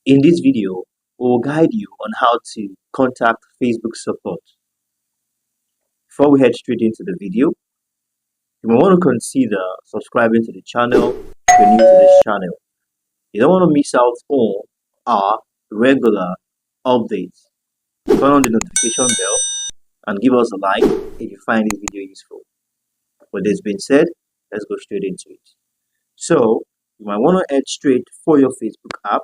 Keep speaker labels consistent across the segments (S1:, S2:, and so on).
S1: In this video, we will guide you on how to contact Facebook support. Before we head straight into the video, you may want to consider subscribing to the channel if you're new to this channel. You don't want to miss out on our regular updates. Turn on the notification bell and give us a like if you find this video useful. With this being said, let's go straight into it. So, you might want to head straight for your Facebook app.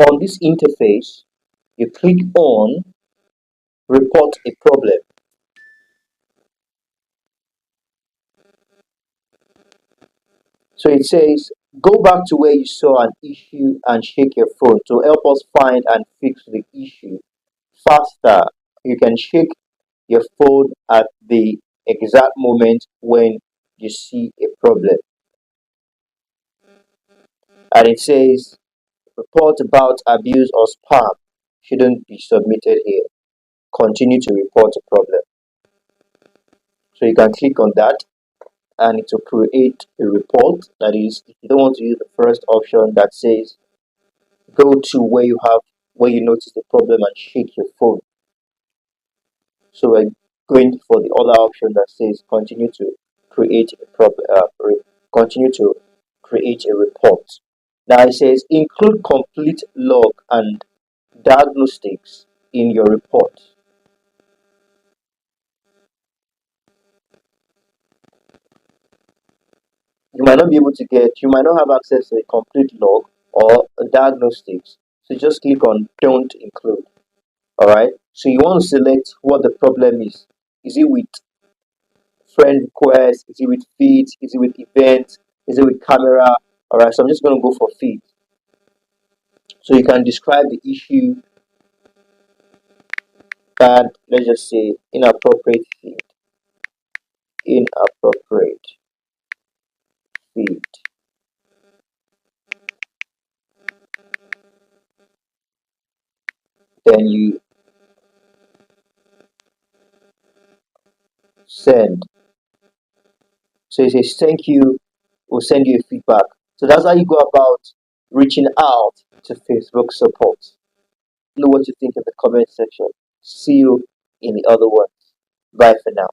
S1: On this interface, you click on Report a Problem. So it says, go back to where you saw an issue and shake your phone to help us find and fix the issue faster. You can shake your phone at the exact moment when you see a problem. And it says, report about abuse or spam shouldn't be submitted here. Continue to report a problem. So you can click on that and it will create a report. That is, if you don't want to use the first option that says go to where you notice the problem and shake your phone. So we're going for the other option that says continue to create a problem. Continue to create a report. Now it says include complete log and diagnostics in your report. You might not be able to you might not have access to a complete log or a diagnostics. So just click on don't include. Alright, so you want to select what the problem is. Is it with friend request? Is it with feeds? Is it with events? Is it with camera? Alright, so I'm just going to go for feeds. So you can describe the issue that, let's just say, inappropriate feed. Inappropriate feed. Then you send. So it says thank you, we'll send you a feedback. So that's how you go about reaching out to Facebook support. Know what you think in the comment section. See you in the other one. Bye for now.